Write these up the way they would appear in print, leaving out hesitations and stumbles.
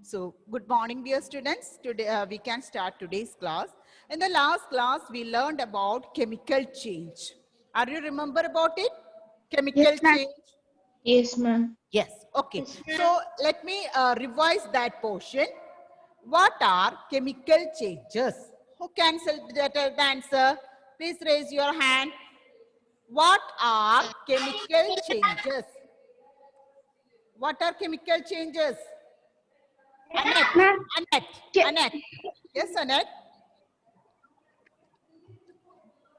So, good morning, dear students. Today we can start today's class. In the last class, we learned about chemical change. Are you remember about it? Chemical Yes, ma'am. change? Yes, ma'am. Yes. Okay. Yes, ma'am. So, let me revise that portion. What are chemical changes? Who can select that answer? Please raise your hand. What are chemical changes? What are chemical changes? Annette, Ma'am. Annette. Yes, Annette.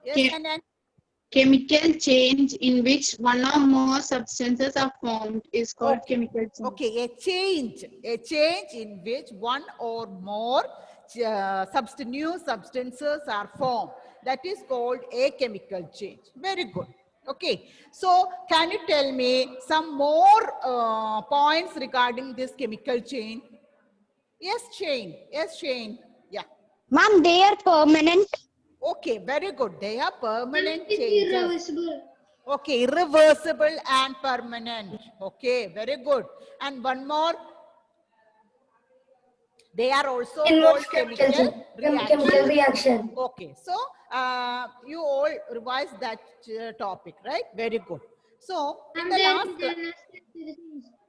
Yes, Che- Annette. Chemical change in which one or more substances are formed is called Okay. chemical change. Okay, a change in which one or more new substances are formed. That is called a chemical change. Very good. Okay, so can you tell me some more points regarding this chemical change? Yes, Shane. Yes, Shane. Yeah. Ma'am, they are permanent. Okay, very good. They are permanent changes. Irreversible. Okay, irreversible and permanent. Okay, very good. And one more, they are also called chemical reaction. Okay, so you all revise that topic, right? Very good. So in the last class,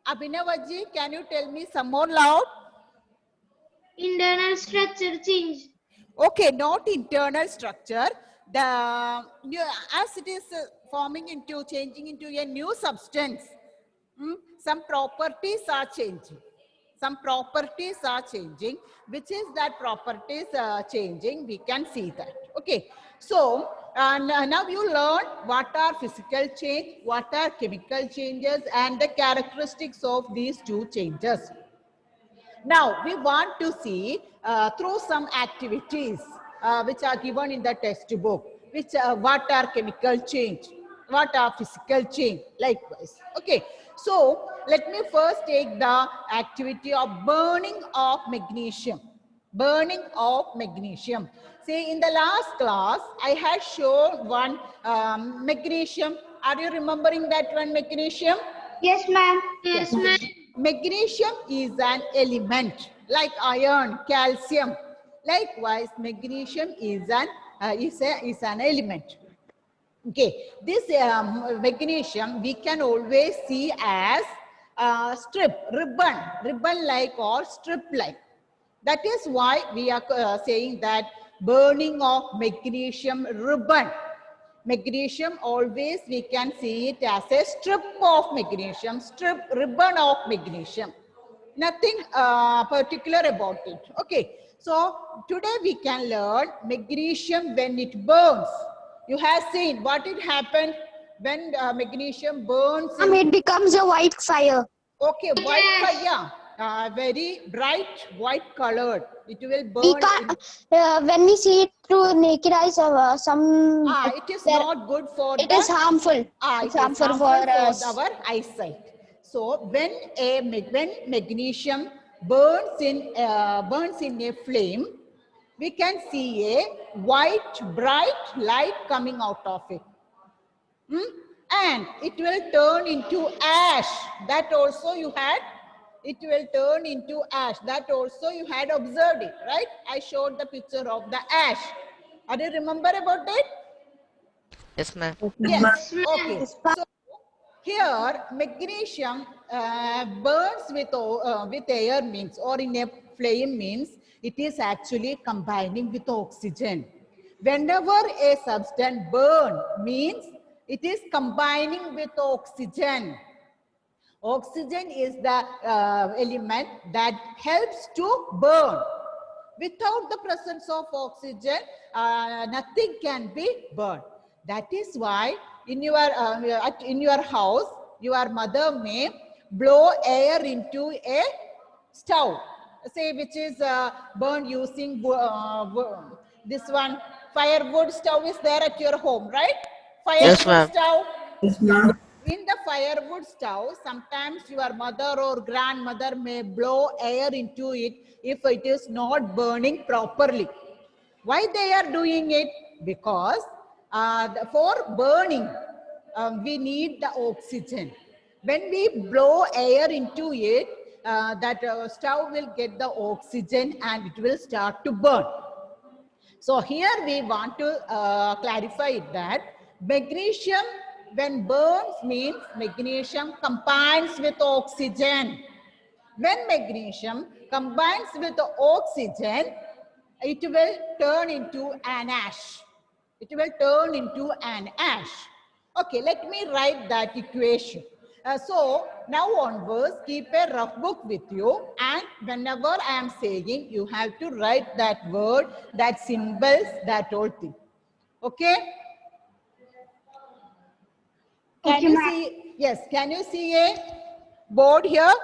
Abhinavaji, can you tell me some more loud? Internal structure change. Okay, not internal structure. As it is changing into a new substance, some properties are changing. Some properties are changing. Which is that properties changing? We can see that. Okay. So now you learn what are physical change, what are chemical changes, and the characteristics of these two changes. Now, we want to see through some activities which are given in the textbook, what are chemical change, what are physical change, likewise. Okay, so let me first take the activity of burning of magnesium. Burning of magnesium. See, in the last class, I had shown one magnesium. Are you remembering that one magnesium? Yes, ma'am. Yes, ma'am. Magnesium is an element like iron, calcium. Likewise, magnesium is an element. Okay, this magnesium we can always see as ribbon like or strip like. That is why we are saying that burning of magnesium ribbon. Magnesium always we can see it as a strip of magnesium, strip ribbon of magnesium. Nothing particular about it. Okay, so today we can learn magnesium when it burns. You have seen what it happened when magnesium burns. Ma'am, it becomes a white fire. Okay, white fire, very bright white colored. It will burn. When we see it through naked eyes, It is not good for it is harmful. It It's is harmful harmful for for us. our eyesight. So when magnesium burns in a flame, we can see a white bright light coming out of it. And it will turn into ash. That also you had. It will turn into ash. That also you had observed it, right? I showed the picture of the ash. Are you remember about it? Yes, ma'am. Yes. Okay. So here magnesium burns with air means, or in a flame means, it is actually combining with oxygen. Whenever a substance burn means it is combining with oxygen. Oxygen is the element that helps to burn. Without the presence of oxygen, nothing can be burned. That is why in your house, your mother may blow air into a stove, say which is burned using this one firewood stove is there at your home, right? Yes, Firewood ma'am. stove. In the firewood stove, sometimes your mother or grandmother may blow air into it if it is not burning properly. Why they are doing it? Because for burning, we need the oxygen. When we blow air into it, that stove will get the oxygen and it will start to burn. So here we want to clarify that magnesium when burns means magnesium combines with oxygen. When magnesium combines with the oxygen, it will turn into an ash. It will turn into an ash. Okay, let me write that equation. So now onwards, keep a rough book with you, and whenever I am saying, you have to write that word, that symbols, that whole thing. Okay? Can you see? Yes, can you see a board here?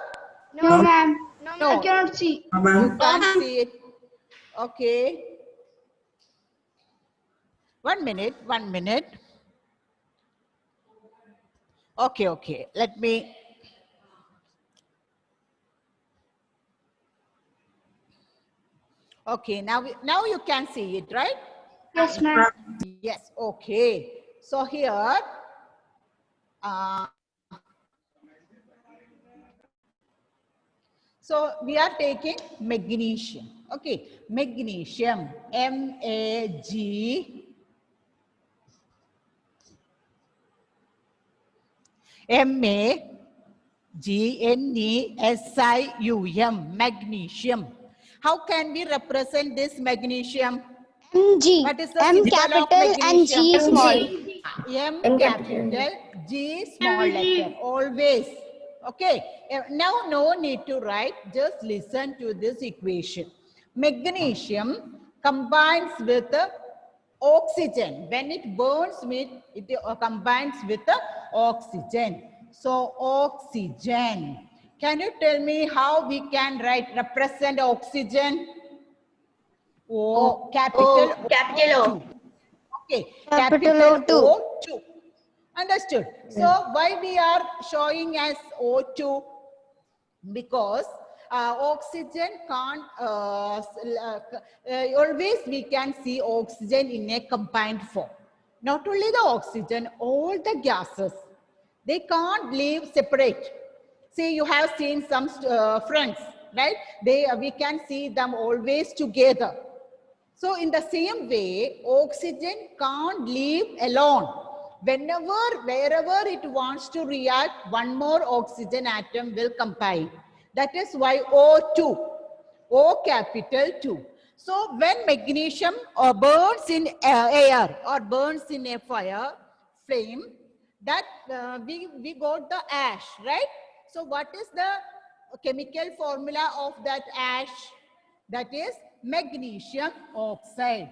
No, ma'am. No. I cannot see. You can't see it. Okay. 1 minute, 1 minute. Okay, okay. Let me. Okay, now you can see it, right? Yes, ma'am. Yes, okay. So here, so we are taking magnesium. Okay, magnesium, Magnesium, magnesium. How can we represent this magnesium? Mg. What is the M symbol of capital and magnesium? G small. M capital, G small letter, always. Okay, now no need to write, just listen to this equation. Magnesium combines with oxygen. When it burns, it combines with oxygen. So oxygen. Can you tell me how we can represent oxygen? O, capital O2. Okay, capital O2. Understood. So why we are showing as O2? Because oxygen can't, always we can see oxygen in a combined form. Not only the oxygen, all the gases, they can't live separate. See, you have seen some friends, right? We can see them always together. So in the same way, oxygen can't live alone. Wherever it wants to react, one more oxygen atom will combine. That is why O2, O capital 2. So when magnesium burns in air or burns in a fire flame, that we got the ash, right? So what is the chemical formula of that ash? That is magnesium oxide.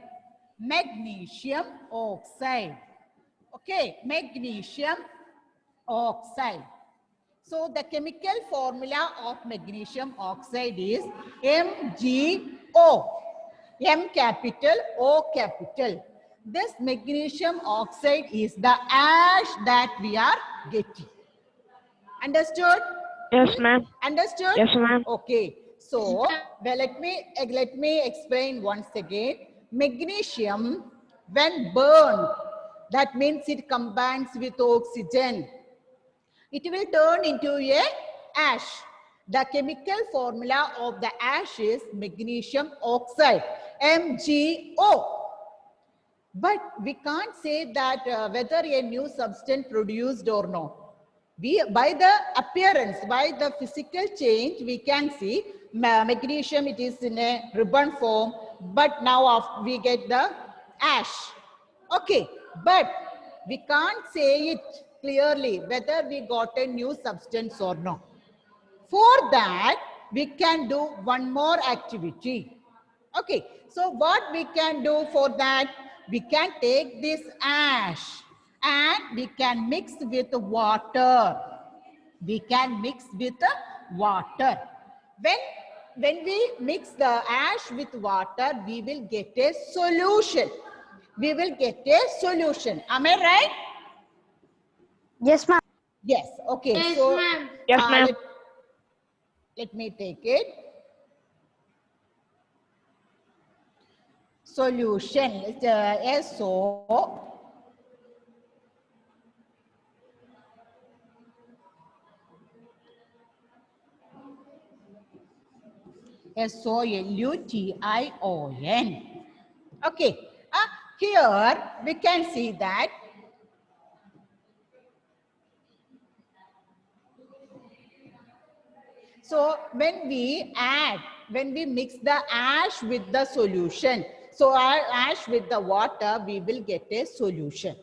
Magnesium oxide. Okay, magnesium oxide. So the chemical formula of magnesium oxide is MgO. M capital, O capital. This magnesium oxide is the ash that we are getting. Understood? Yes, ma'am. Understood? Yes, ma'am. Okay. So, well, let me explain once again. Magnesium, when burned, that means it combines with oxygen. It will turn into a ash. The chemical formula of the ash is magnesium oxide, MgO. But we can't say that whether a new substance produced or not. By the appearance, by the physical change, we can see magnesium, it is in a ribbon form, but now we get the ash. Okay, but we can't say it clearly whether we got a new substance or not. For that, we can do one more activity. Okay, so what we can do for that? We can take this ash and we can mix with water. We can mix with water. When we mix the ash with water, we will get a solution. We will get a solution. Am I right? Yes, ma'am. Yes. Okay. Yes, So ma'am. Yes, ma'am. let me take it. Solution. SO. solution. Okay, here we can see that so when we mix the ash with the solution, so our ash with the water, we will get a solution.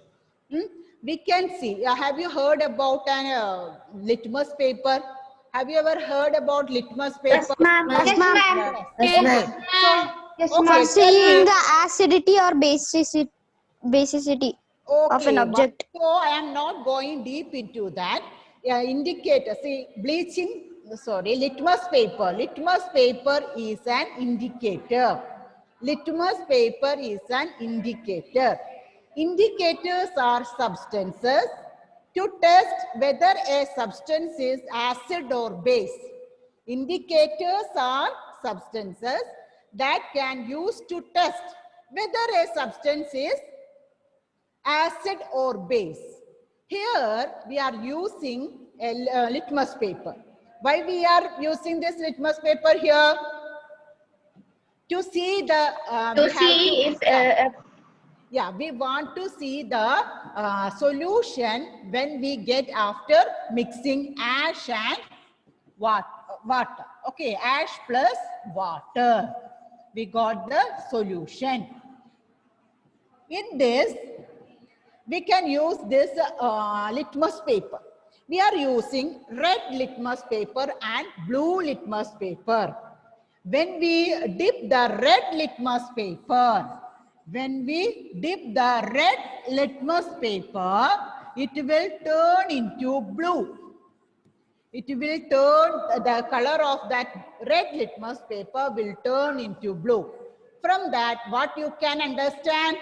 We can see, have you heard about an litmus paper? Have you ever heard about litmus paper? Yes, ma'am. Yes, ma'am. Yes, ma'am. So, Yes, okay, ma'am. tell Seeing me. the acidity or basicity of an Okay, object. so I am not going deep into that. Indicator, see, litmus paper. Litmus paper is an indicator. Litmus paper is an indicator. Indicators are substances to test whether a substance is acid or base. Indicators are substances that can use to test whether a substance is acid or base. Here we are using a litmus paper. Why we are using this litmus paper here? To see the we want to see the solution when we get after mixing ash and water. Okay, ash plus water. We got the solution. In this, we can use this litmus paper. We are using red litmus paper and blue litmus paper. When we dip the red litmus paper, it will turn into blue. It will turn, the color of that red litmus paper will turn into blue. From that, what you can understand?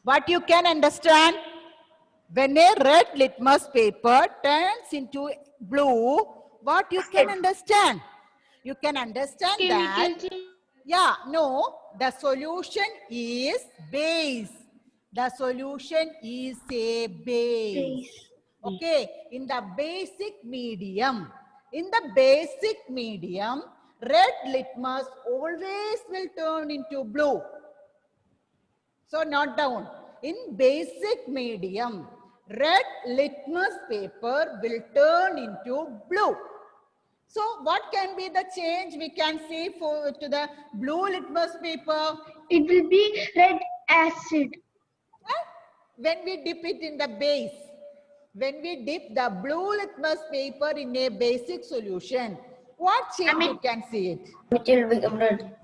What you can understand? When a red litmus paper turns into blue, what you can understand? You can understand that, the solution is base. The solution is a base. Okay, in the basic medium, red litmus always will turn into blue. So note down, in basic medium, red litmus paper will turn into blue. So what can be the change we can see to the blue litmus paper? It will be red acid. When we dip it in the base, when we dip the blue litmus paper in a basic solution, what change you can see it? It will become red.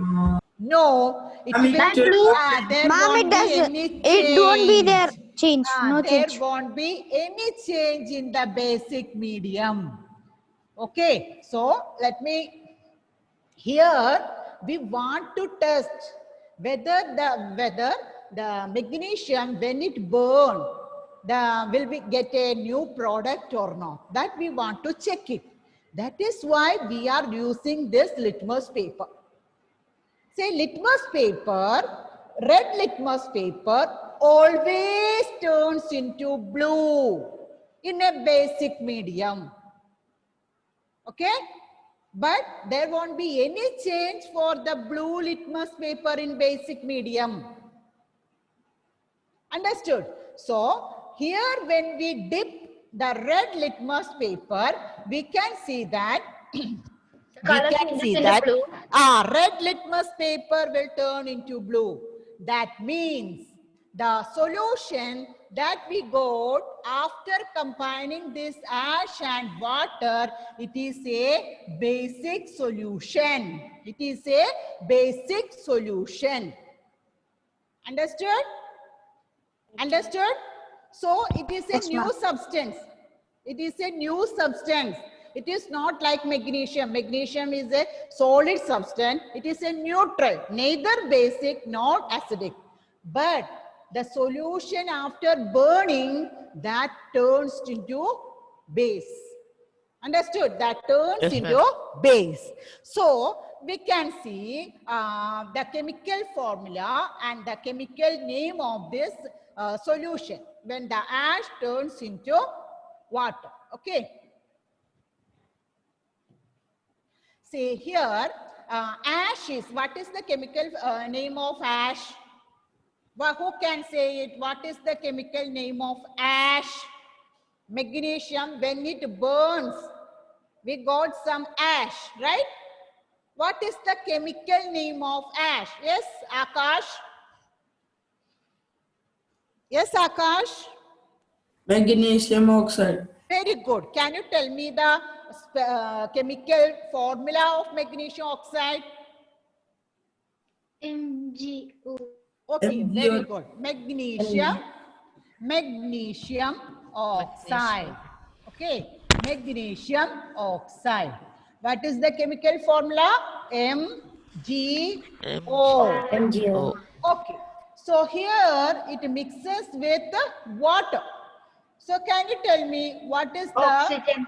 No, it will there Ma'am, won't it be does. any It won't be there. change. Change. No There change. won't be any change in the basic medium. Okay, so let me, here we want to test whether the magnesium, when it burn, will we get a new product or not. That we want to check it. That is why we are using this litmus paper. Say litmus paper, red litmus paper always turns into blue in a basic medium. Okay? But there won't be any change for the blue litmus paper in basic medium. Understood? So, here when we dip the red litmus paper, we can see that red litmus paper will turn into blue. That means the solution that we got after combining this ash and water, it is a basic solution. It is a basic solution. Understood? Understood? So it is a new substance. It is a new substance. It is not like magnesium. Magnesium is a solid substance. It is a neutral, neither basic nor acidic. But the solution after burning, that turns into base. Understood? That turns into base. So we can see the chemical formula and the chemical name of this solution when the ash turns into water. Okay. say here, ash is, what is the chemical name of ash? Well, who can say it? What is the chemical name of ash? Magnesium, when it burns, we got some ash, right? What is the chemical name of ash? Yes, Akash? Yes, Akash? Magnesium oxide. Very good. Can you tell me the chemical formula of magnesium oxide? MgO. Okay, MgO. very good. Magnesium oxide. Okay, magnesium oxide. What is the chemical formula? MgO. MgO. Okay, so here it mixes with water. So can you tell me what is the Oxygen.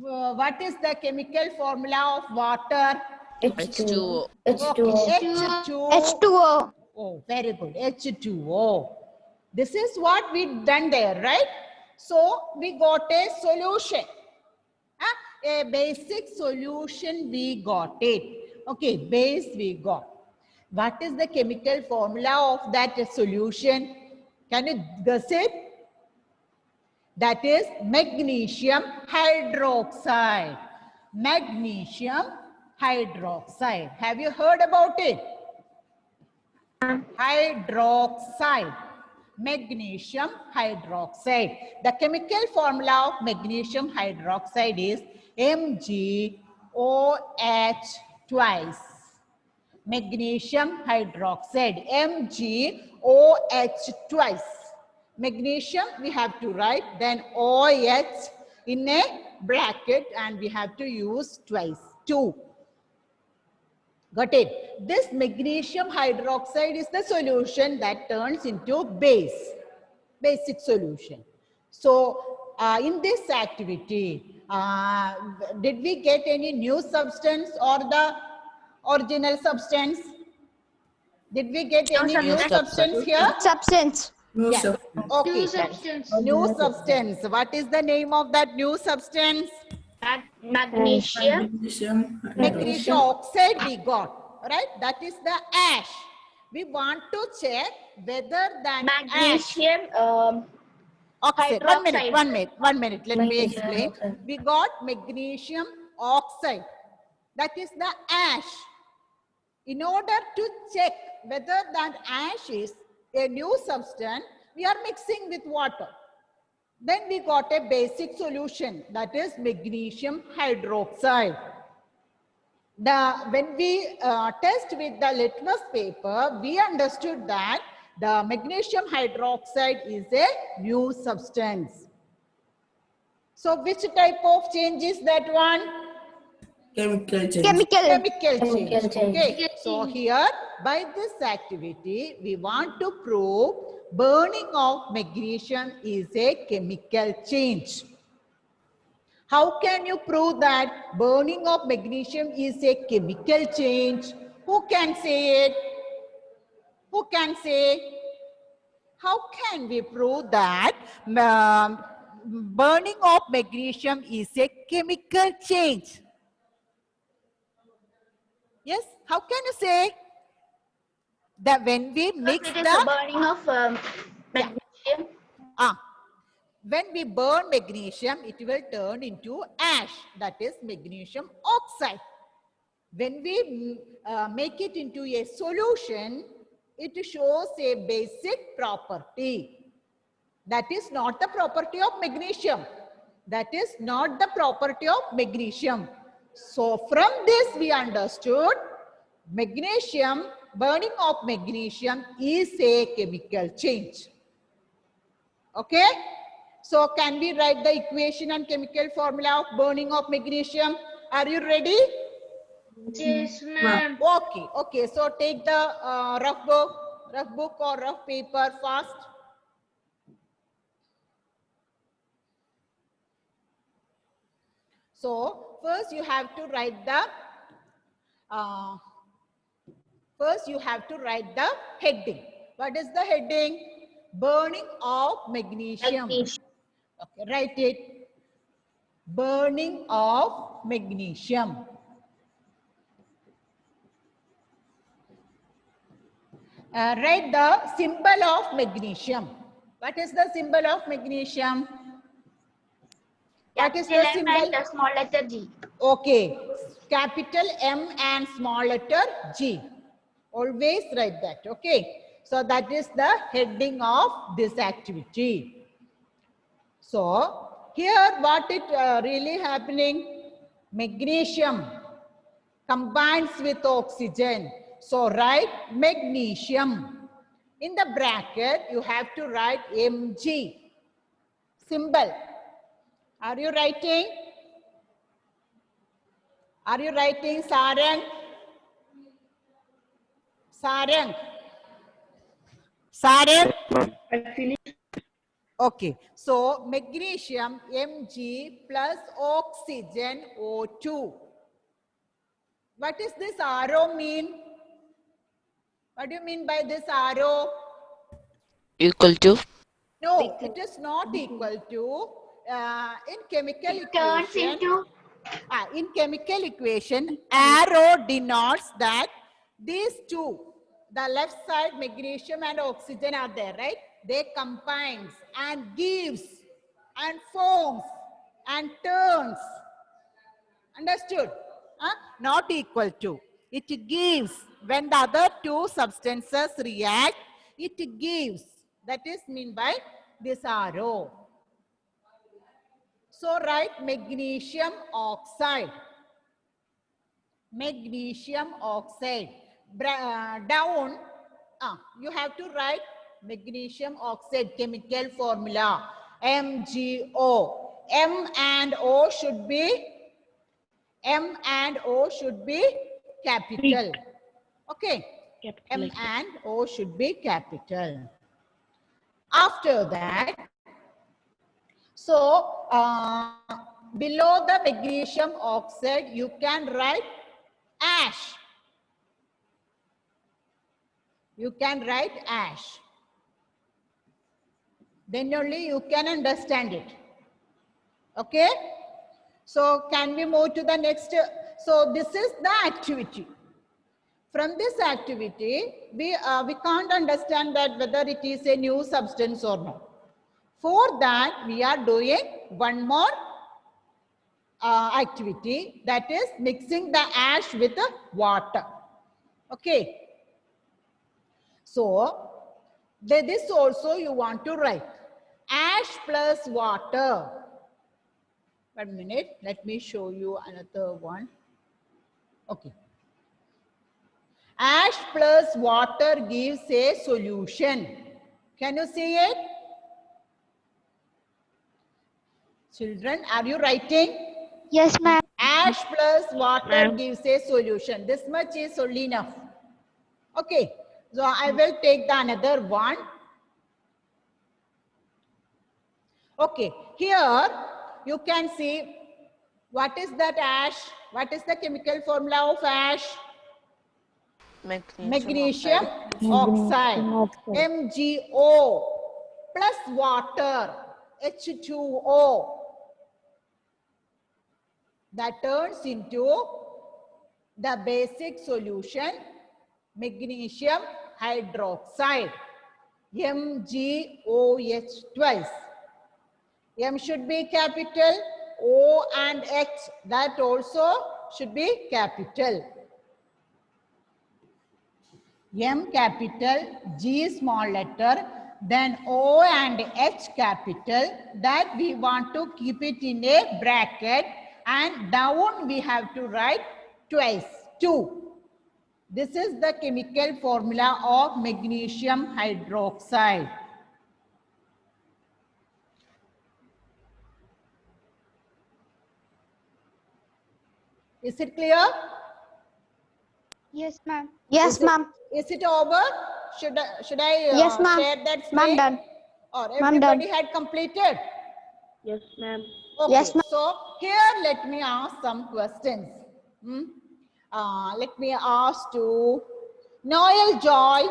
what is the chemical formula of water? H2O. Okay, H2O. H2O. Oh, very good. H2O. This is what we done there, right? So we got a solution. A basic solution we got it. Okay, base we got. What is the chemical formula of that solution? Can you guess it? That is magnesium hydroxide. Magnesium hydroxide. Have you heard about it? Hydroxide. Magnesium hydroxide. The chemical formula of magnesium hydroxide is MgOH twice. Magnesium hydroxide. MgOH twice. Magnesium we have to write, then OH in a bracket, and we have to use twice, 2. Got it? This magnesium hydroxide is the solution that turns into base, basic solution. So in this activity, did we get any new substance or the original substance? Did we get any new substance here? Substance. No Yes. substance. Okay. New substance. New substance. What is the name of that new substance? Magnesium. Magnesium. Magnesium oxide we got, right? That is the ash. We want to check whether that ash Magnesium. oxide. hydroxide. One minute. Let me Magnesium explain. oxide. We got magnesium oxide. That is the ash. In order to check whether that ash is a new substance, we are mixing with water. Then we got a basic solution, that is magnesium hydroxide. When we test with the litmus paper, we understood that the magnesium hydroxide is a new substance. So which type of change is that one? Chemical change. Chemical. Chemical change. Chemical change. Okay. So here, by this activity, we want to prove burning of magnesium is a chemical change. How can you prove that burning of magnesium is a chemical change? Who can say it? Who can say? How can we prove that burning of magnesium is a chemical change? Yes, how can you say that when we mix It is the the burning of magnesium. when we burn magnesium, it will turn into ash, that is magnesium oxide. When we make it into a solution, it shows a basic property. That is not the property of magnesium. That is not the property of magnesium. So from this we understood magnesium, burning of magnesium is a chemical change. Okay? So can we write the equation and chemical formula of burning of magnesium? Are you ready? Yes, ma'am. Okay, okay. So take the rough book or rough paper fast. So first you have to write the heading. What is the heading? Burning of magnesium. Okay, write it. Burning of magnesium. Write the symbol of magnesium. What is the symbol of magnesium? What is the symbol? The small letter G. Okay, capital M and small letter G. Always write that, okay? So that is the heading of this activity. So here what it really happening? Magnesium combines with oxygen. So write magnesium. In the bracket, you have to write Mg symbol. Are you writing? Are you writing Sarang? Sarang? Sarang? Okay. So magnesium Mg plus oxygen O2. What does this arrow mean? What do you mean by this arrow? Equal to. No, it is not equal to. In chemical Turns equation, into in chemical equation, arrow denotes that these two, the left side magnesium and oxygen are there, right? They combines and gives and forms and turns. Understood? Not equal to. It gives. When the other two substances react, it gives. That is mean by this arrow. So write magnesium oxide. Magnesium oxide. Down, you have to write magnesium oxide chemical formula. MgO. M and O should be capital. Okay. M and O should be capital. After that, so below the magnesium oxide, you can write ash. You can write ash. Then only you can understand it. Okay? So can we move to the next? So this is the activity. From this activity, we can't understand that whether it is a new substance or not. For that, we are doing one more activity, that is mixing the ash with the water. Okay. So, this also you want to write. Ash plus water. 1 minute, let me show you another one. Okay. Ash plus water gives a solution. Can you see it? Children, are you writing? Yes, ma'am. Ash plus water gives a solution. This much is only enough. Okay. So I will take the another one. Okay. Here you can see what is that ash? What is the chemical formula of ash? Magnesium oxide. MgO plus water. H2O. That turns into the basic solution, magnesium hydroxide, MgOH twice. M should be capital, O and H, that also should be capital. M capital, G small letter, then O and H capital, that we want to keep it in a bracket, and down we have to write twice, 2. This is the chemical formula of magnesium hydroxide. Is it clear? Yes, ma'am. Yes, ma'am. Is it over? Should I Yes, ma'am. share that Ma'am, screen? done. Or Ma'am, everybody done. had completed? Yes, ma'am. Okay. Yes, ma'am. So here let me ask some questions. Let me ask to Noel Joy.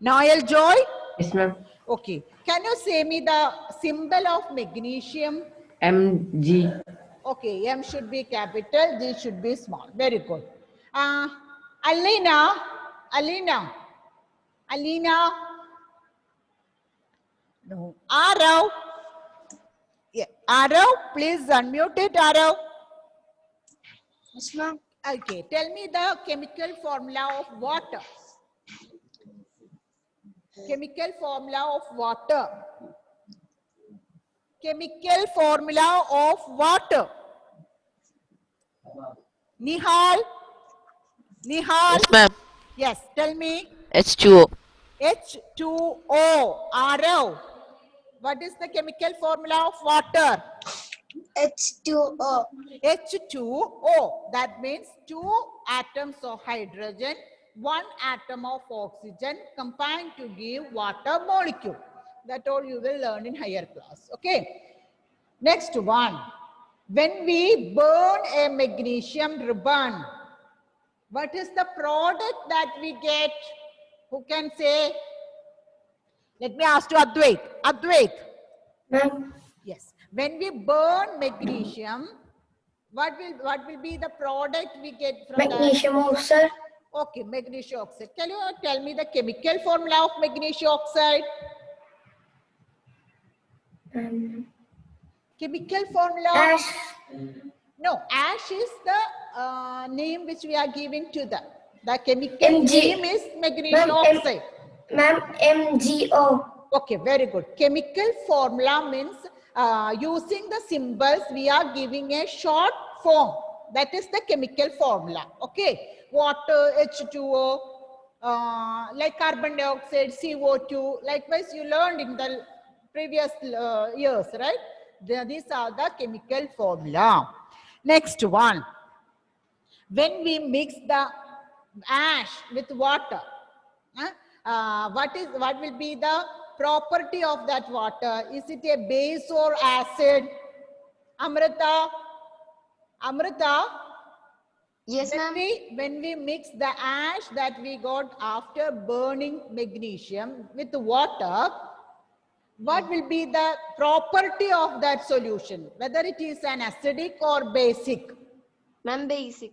Noel Joy? Yes, ma'am. Okay. Can you say me the symbol of magnesium? Mg. Okay, M should be capital, G should be small. Very good. Alina, Alina? No. Arav? Yeah. Arav, please unmute it, Arav. Yes, ma'am. Okay, tell me the chemical formula of water. Chemical formula of water. Chemical formula of water. Nihal? Nihal? Yes, ma'am. Yes, tell me. H2O. H2O. Arav. What is the chemical formula of water? H2O. H2O. That means two atoms of hydrogen, one atom of oxygen combined to give water molecule. That all you will learn in higher class. Okay. Next one. When we burn a magnesium ribbon, what is the product that we get? Who can say? Let me ask to Advait. Advait. Ma'am. Yes. When we burn magnesium, what will be the product we get from Magnesium oxide. that? Okay, magnesium oxide. Can you tell me the chemical formula of magnesium oxide? Chemical formula? Ash. No, ash is the name which we are giving to the chemical Mg. name is magnesium Ma'am, oxide. Ma'am, MgO. Okay, very good. Chemical formula means using the symbols, we are giving a short form. That is the chemical formula. Okay, water, H2O, like carbon dioxide, CO2. Likewise, you learned in the previous years, right? These are the chemical formula. Next one. When we mix the ash with water, what will be the property of that water? Is it a base or acid? Amrita? Amrita? Yes, ma'am. When we mix the ash that we got after burning magnesium with water, what will be the property of that solution? Whether it is an acidic or basic? Ma'am, basic.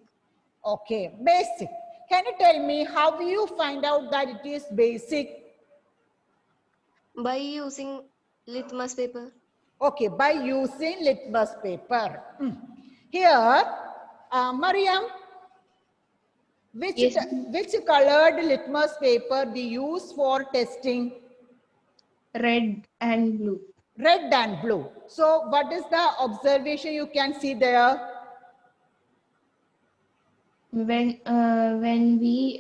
Okay, basic. Can you tell me how you find out that it is basic? By using litmus paper. Okay, by using litmus paper. Here, Mariam, Yes. which colored litmus paper we use for testing? Red and blue. Red and blue. So what is the observation you can see there? When we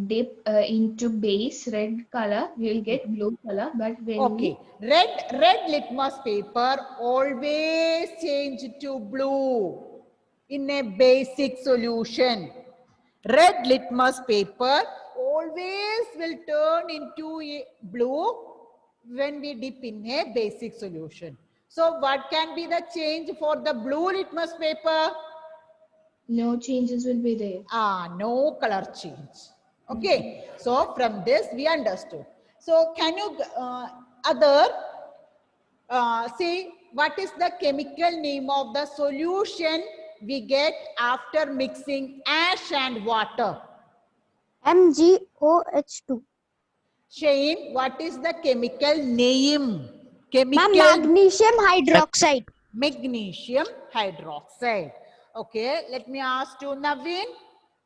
dip into base red color, we will get blue color. But when Okay, red litmus paper always change to blue in a basic solution. Red litmus paper always will turn into a blue when we dip in a basic solution. So what can be the change for the blue litmus paper? no changes will be there. No color change. Okay, so from this we understood. So can you see what is the chemical name of the solution we get after mixing ash and water? MgOH2. Shane, what is the chemical name? Ma'am, magnesium hydroxide. Magnesium hydroxide. Okay, let me ask you, Naveen,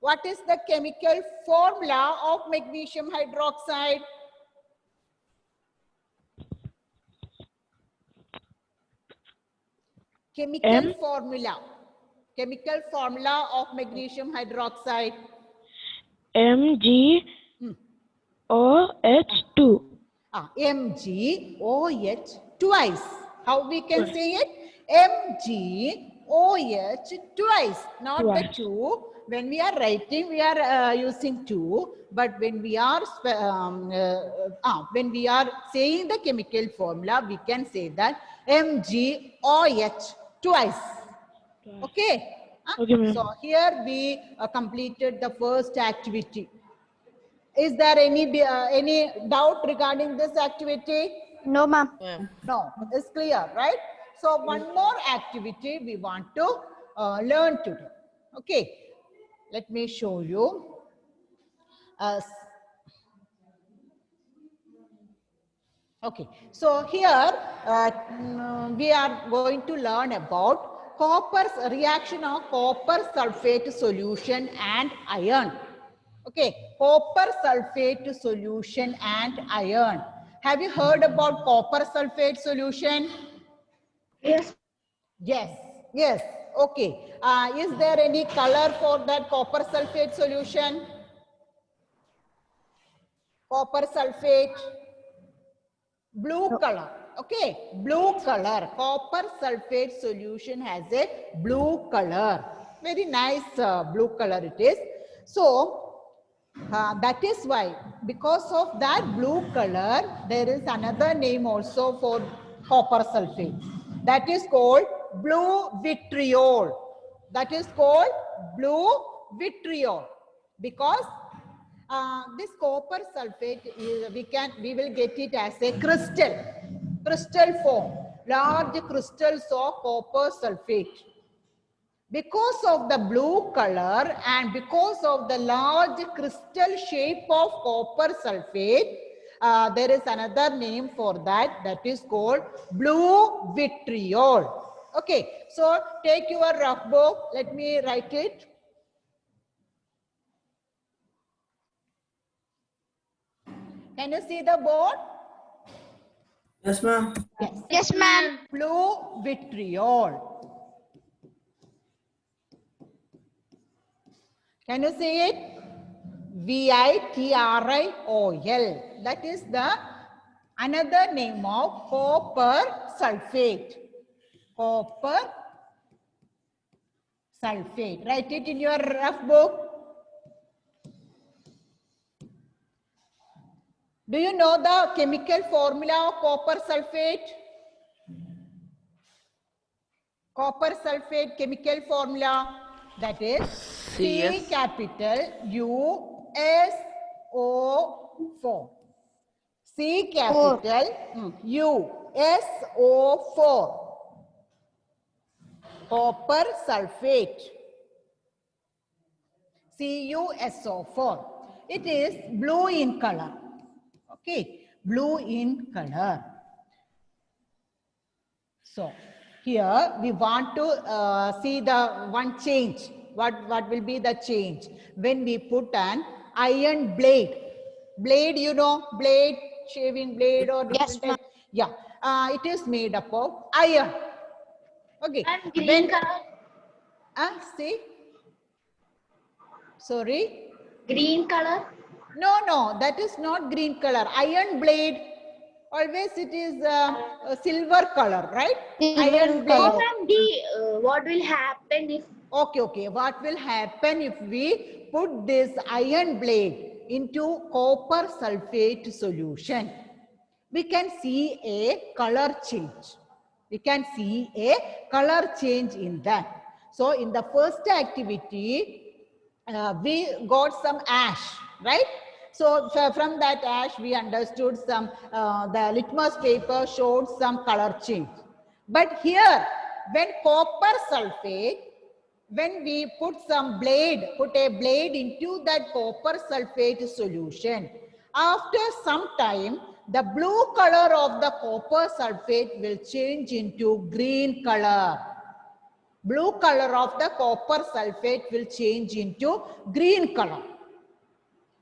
what is the chemical formula of magnesium hydroxide? Chemical formula. Chemical formula of magnesium hydroxide. MgOH2. MgOH twice. How we can say it? MgOH twice, not the two. When we are writing, we are using two. But when we are saying the chemical formula, we can say that MgOH twice. Okay. Okay, ma'am. So here we completed the first activity. Is there any doubt regarding this activity? No, ma'am. No, it's clear, right? So one more activity we want to learn today. Okay, let me show you. Okay, so here we are going to learn about copper's reaction of copper sulfate solution and iron. Okay, copper sulfate solution and iron. Have you heard about copper sulfate solution? Yes. Yes, yes. Okay. Is there any color for that copper sulfate solution? Copper sulfate. Blue color. Okay, blue color. Copper sulfate solution has a blue color. Very nice blue color it is. So, that is why, because of that blue color, there is another name also for copper sulfate. That is called blue vitriol. That is called blue vitriol. Because this copper sulfate is, we will get it as a crystal form, large crystals of copper sulfate. Because of the blue color and because of the large crystal shape of copper sulfate, there is another name for that, that is called blue vitriol. Okay, so take your rough book, let me write it. Can you see the board? Yes, ma'am. Yes, ma'am. Blue vitriol. Can you see it? VITRIOL. That is the another name of copper sulfate. Copper sulfate. Write it in your rough book. Do you know the chemical formula of copper sulfate? Copper sulfate chemical formula, that is C CS. capital USO4. C capital USO4. Copper sulfate. CuSO4. It is blue in color. Okay, blue in color. So here we want to see the one change. What will be the change when we put an iron blade? Blade, you know, blade, shaving blade or different type. Yeah, it is made up of iron. Okay. And green color. See. Sorry. Green color. No, that is not green color. Iron blade. Always it is a silver color, right? Iron blade. Ma'am, what will happen if? Okay. What will happen if we put this iron blade into copper sulfate solution? We can see a color change. We can see a color change in that. So in the first activity, we got some ash, right? So from that ash, we understood some, the litmus paper showed some color change. But here, when copper sulfate, when we put a blade into that copper sulfate solution, after some time, the blue color of the copper sulfate will change into green color. Blue color of the copper sulfate will change into green color.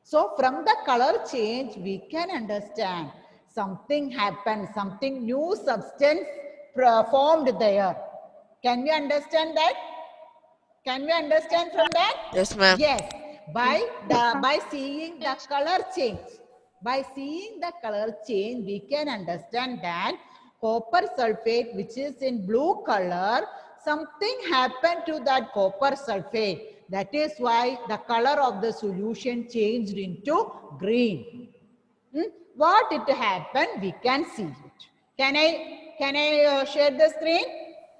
So from the color change, we can understand something happened, something new substance formed there. Can we understand that? Can we understand from that? Yes, ma'am. Yes, by seeing the color change. By seeing the color change, we can understand that copper sulfate, which is in blue color, something happened to that copper sulfate. That is why the color of the solution changed into green. What it happened, we can see it. Can I share the screen?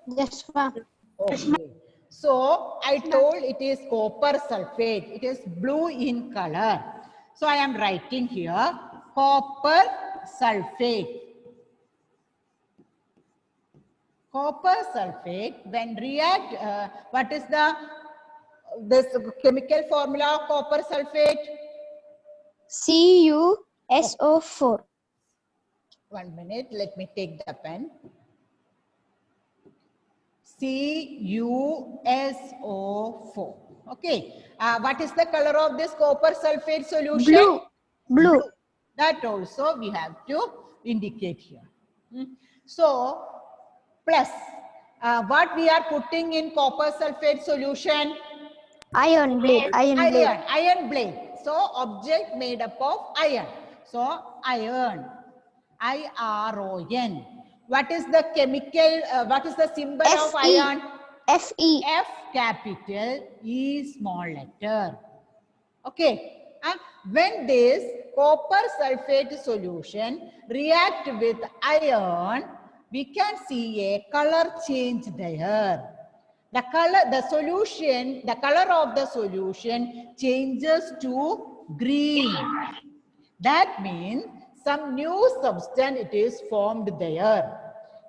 Yes, ma'am. Okay. So I told it is copper sulfate. It is blue in color. So I am writing here copper sulfate. Copper sulfate when react, what is this chemical formula of copper sulfate? CuSO4. 1 minute, let me take the pen. CuSO4. Okay. What is the color of this copper sulfate solution? Blue. Blue. That also we have to indicate here. So, plus, what we are putting in copper sulfate solution? Iron blade. Iron blade. Iron blade. So, object made up of iron. So, iron. IRON. What is the chemical, what is the symbol of Fe. iron? Fe. F capital, E small letter. Okay. When this copper sulfate solution react with iron, we can see a color change there. The color of the solution changes to green. That means some new substance it is formed there.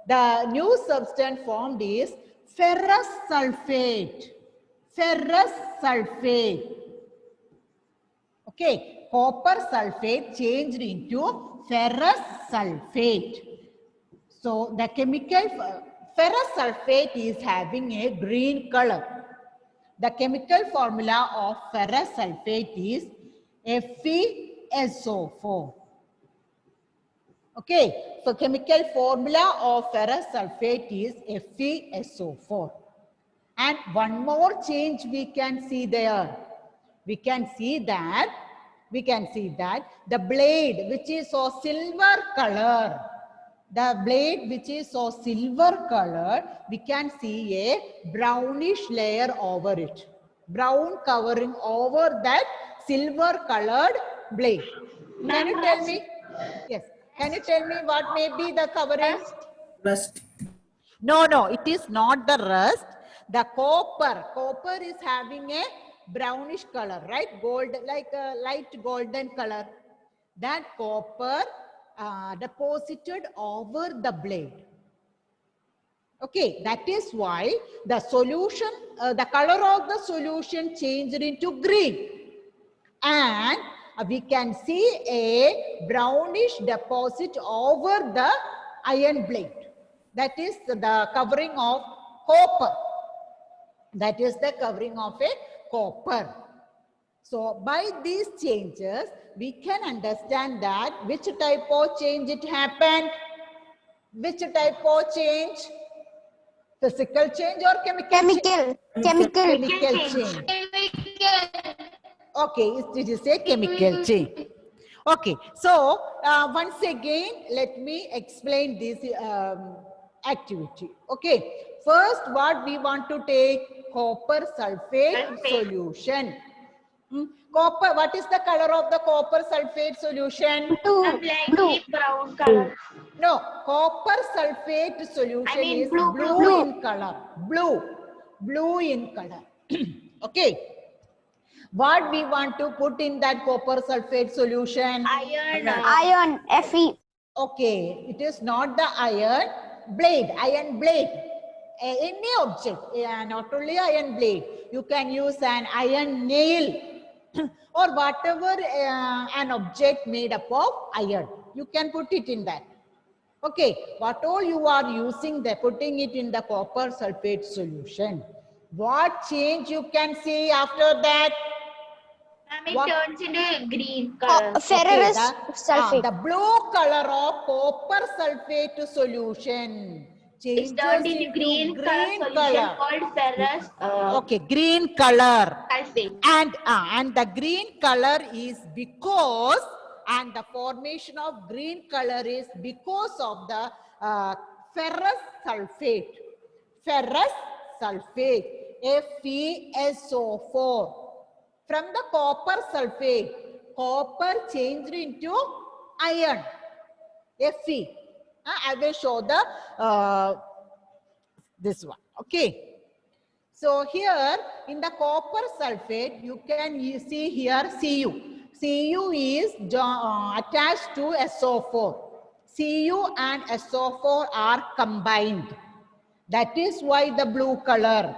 The new substance formed is ferrous sulfate. Ferrous sulfate. Okay, copper sulfate changed into ferrous sulfate. So the chemical ferrous sulfate is having a green color. The chemical formula of ferrous sulfate is FeSO4. Okay, so chemical formula of ferrous sulfate is FeSO4. And one more change we can see there. We can see that the blade which is of silver color, we can see a brownish layer over it. Brown covering over that silver colored blade. Can you tell me? Yes. Can you tell me what may be the covering? Rust. No, it is not the rust. The copper is having a brownish color, right? Gold, like a light golden color. That copper deposited over the blade. Okay, that is why the solution, the color of the solution changed into green. And we can see a brownish deposit over the iron blade. That is the covering of copper. That is the covering of a copper. So by these changes, we can understand that which type of change it happened. Which type of change? Physical change or chemical change? Chemical change. Okay, it is a chemical change. Okay, so once again, let me explain this activity. Okay, first what we want to take copper sulfate solution. Copper, what is the color of the copper sulfate solution? Blue. Brown color. No, copper sulfate solution is blue. blue in color. Blue in color. Okay. What we want to put in that copper sulfate solution? Iron. Iron. Fe. Okay, it is not the iron blade. Any object, not only iron blade. You can use an iron nail or whatever an object made up of iron. You can put it in that. Okay, what all you are using, the putting it in the copper sulfate solution. What change you can see after that? It turns into green color. Ferrous Okay, sulfate. the blue color of copper sulfate solution It's changes turned into into green solution called ferrous Okay, green color. sulfate. And the green color is because, and the formation of green color is because of the ferrous sulfate. Ferrous sulfate, FeSO4. From the copper sulfate, copper changed into iron, Fe. I will show the this one. Okay. So here in the copper sulfate, you can see here Cu. Cu is attached to SO4. Cu and SO4 are combined. That is why the blue color.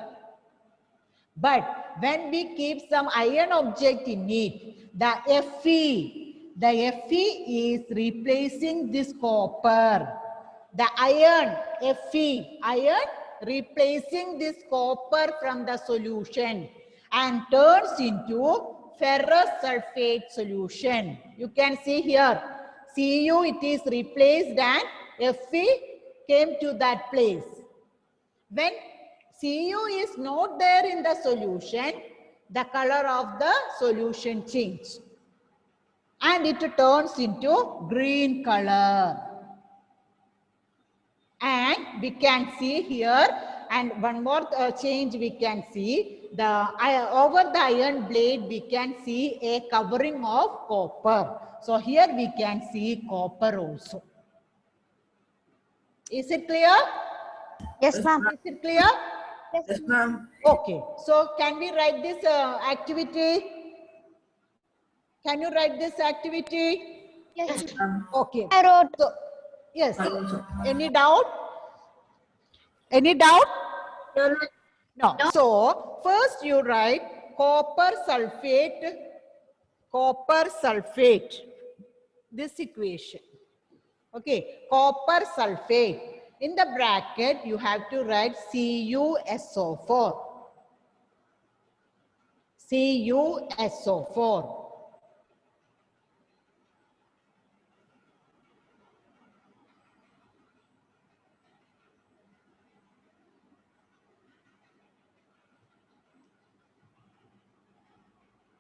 But when we keep some iron object in it, the Fe, The Fe is replacing this copper. The iron, Fe, iron replacing this copper from the solution and turns into ferrous sulfate solution. You can see here, Cu it is replaced and Fe came to that place. When Cu is not there in the solution, the color of the solution changes and it turns into green color. And we can see here, and one more change we can see, over the iron blade we can see a covering of copper. So here we can see copper also. Is it clear? Yes, ma'am. Is it clear? Yes, ma'am. Okay, so can we write this activity? Can you write this activity? Yes, Okay. I wrote. So, yes. I also. Any doubt? Any doubt? No. So, first you write copper sulfate, this equation. Okay, copper sulfate. In the bracket, you have to write CuSO4. CuSO4.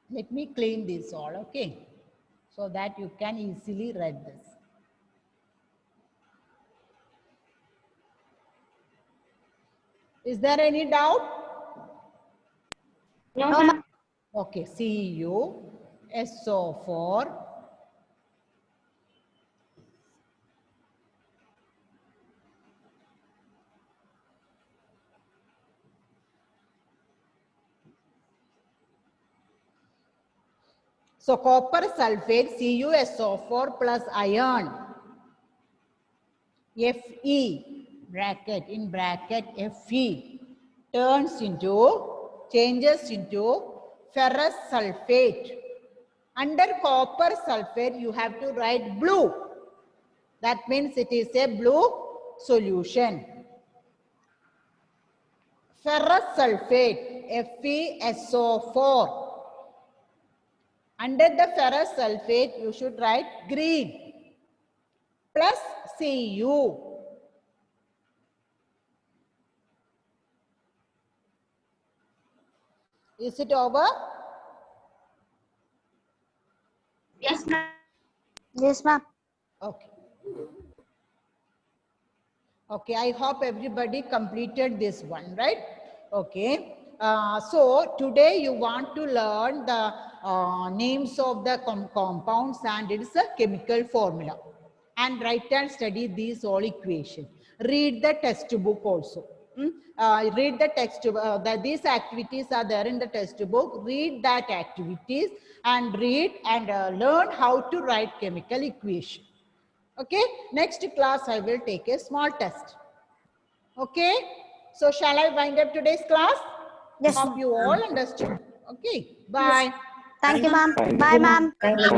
Let me clean this all, okay? So that you can easily read this. Is there any doubt? No, No, ma'am. Okay, CuSO4. So copper sulfate CuSO4 plus iron Fe bracket in bracket Fe changes into ferrous sulfate. Under copper sulfate you have to write blue. That means it is a blue solution. Ferrous sulfate FeSO4. Under the ferrous sulfate, you should write green plus Cu. Is it over? Yes, ma'am. Yes, ma'am. Okay. Okay, I hope everybody completed this one, right? Okay. So today you want to learn the names of the compounds and its chemical formula. And write and study these all equations. Read the textbook also. Read the text. These activities are there in the textbook. Read that activities and read and learn how to write chemical equation. Okay. Next class I will take a small test. Okay. So shall I wind up today's class? Yes, Hope you all understood. Okay. Bye. Thank you, ma'am. Bye, ma'am. Thank you.